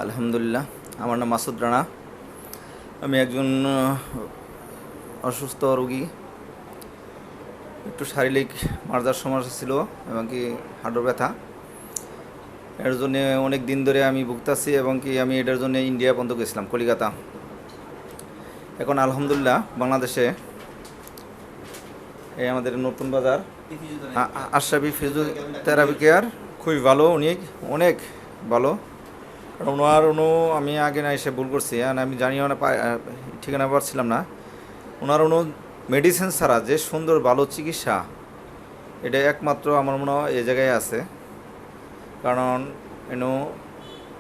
আলহামদুলিল্লাহ। আমার নাম মাসুদ রানা। আমি একজন অসুস্থ রোগী। একটু শারীরিক মার্জার সমস্যা ছিল এবং কি হাঁটুর ব্যথা। এর জন্য অনেক দিন ধরে আমি ভুগতাছি এবং কি আমি এটার জন্য ইন্ডিয়া পর্যন্ত গেছিলাম, কলিকাতা। এখন আলহামদুলিল্লাহ বাংলাদেশে এই আমাদের নতুন বাজার আশরাফি ফিজিওথেরাপি কেয়ার খুবই ভালো, অনেক ভালো। কারণ আমি আগে না এসে ভুল করছি, আমি জানিও না, ঠিকানা পাচ্ছিলাম না। ওনার মেডিসিন ছাড়া যে সুন্দর ভালো চিকিৎসা, এটা একমাত্র আমার মনে হয় এই জায়গায় আছে। কারণ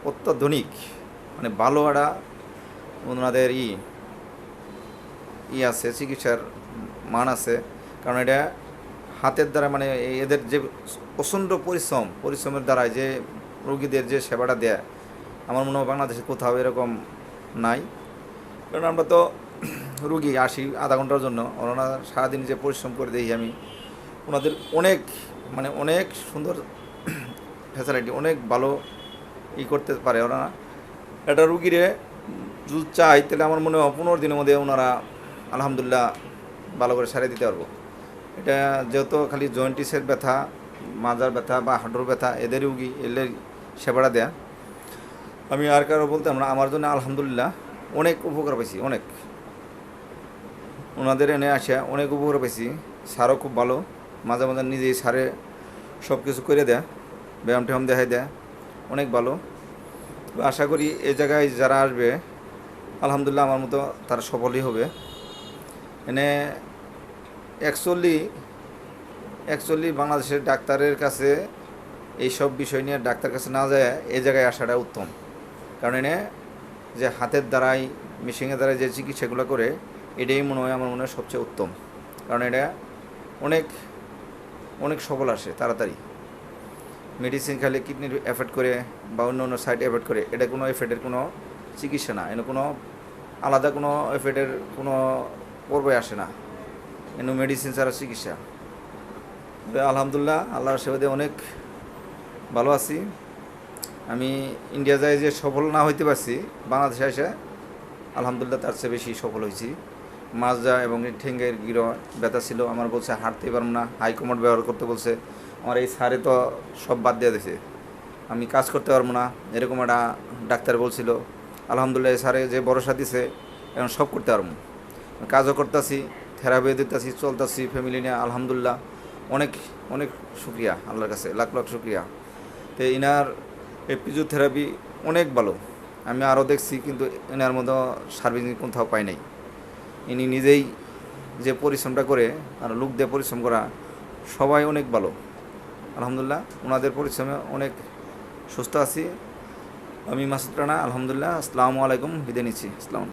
অত্যাধুনিক মানে ভালো একটা ওনাদের আছে, চিকিৎসার মান আছে। কারণ এটা হাতের দ্বারা মানে এদের যে প্রচণ্ড পরিশ্রমের দ্বারা যে রোগীদের যে সেবাটা দেয়, আমার মনে হয় বাংলাদেশে কোথাও এরকম নাই। কারণ আমরা তো রুগী আসি আধা ঘন্টার জন্য, ওনারা সারাদিন যে পরিশ্রম করে দেখি আমি ওনাদের অনেক সুন্দর ফ্যাসিলিটি, অনেক ভালো করতে পারে ওনারা। একটা রুগীরে যদি চাই তাহলে আমার মনে হয় 15 দিনের মধ্যে ওনারা আলহামদুলিল্লাহ ভালো করে সারিয়ে দিতে পারবো। এটা যেহেতু খালি জয়েন্টিসের ব্যথা, মাজার ব্যথা বা হাঁটুর ব্যথা, এদের রুগী এদের সেবাটা দেয়া। আমি আর কারো বলতে আমার জন্য আলহামদুলিল্লাহ অনেক উপকার পাইছি, অনেক ওনাদের এনে আসিয়া অনেক উপকার পাইছি। স্যারও খুব ভালো, মাঝে মাঝে নিজেই স্যারে সব কিছু করে দেয়, ব্যায়াম ট্যায়াম দেখাই দেয়, অনেক ভালো। আশা করি এই জায়গায় যারা আসবে আলহামদুলিল্লাহ আমার মতো তারা সফলই হবে। এনে অ্যাকচুয়ালি বাংলাদেশের ডাক্তারের কাছে এই সব বিষয় নিয়ে ডাক্তার কাছে না যায় এই জায়গায় আসাটা উত্তম। কারণ এনে যে হাতের দ্বারাই মেশিনের দ্বারাই যে চিকিৎসাগুলো করে, এটাই আমার মনে হয় সবচেয়ে উত্তম। কারণ এটা অনেক সফল আসে তাড়াতাড়ি। মেডিসিন খালি কিডনির এফেক্ট করে বা অন্য সাইড এফেক্ট করে, এটা কোনো এফেক্টের কোনো চিকিৎসা না। কোনো আলাদা কোনো এফেক্টের কোনো পর্যায়ে আসে না। মেডিসিন ছাড়া চিকিৎসা। আলহামদুলিল্লাহ আল্লাহর সেবাতে অনেক ভালো আছি। আমি ইন্ডিয়া যাই যে সফল না হইতে পারছি, বাংলাদেশে এসে আলহামদুলিল্লাহ তার চেয়ে বেশি সফল হয়েছি। মাজা এবং ঠেঙ্গের গিরো ব্যথা ছিল, আমার বলছে হাঁটতেই পারবো না, হাইকমোড ব্যবহার করতে বলছে। আমার এই স্যারে তো সব বাদ দিয়ে দিয়েছে, আমি কাজ করতে পারবো না, এরকম একটা ডাক্তার বলছিল। আলহামদুলিল্লাহ এই স্যারে যে ভরসা দিছে, এখন সব করতে পারবো, কাজও করতেছি, থেরাপিও দিতেছি, চলতেছি ফ্যামিলি নিয়ে। আলহামদুলিল্লাহ অনেক অনেক শুক্রিয়া আল্লাহর কাছে, লাখ লাখ শুক্রিয়া। তো ইনার এই ফিজিওথেরাপি অনেক ভালো, আমি আরও দেখছি, কিন্তু এনার মতো সার্ভিস কোথাও পাই নাই। ইনি নিজেই যে পরিশ্রমটা করে আর লোক দিয়ে পরিশ্রম করা, সবাই অনেক ভালো। আলহামদুলিল্লাহ ওনাদের পরিশ্রমে অনেক সুস্থ আছি। আমি মাসুদ রানা, আলহামদুলিল্লাহ। আসসালামু আলাইকুম, বিদায় নিচ্ছি। আসসালাম।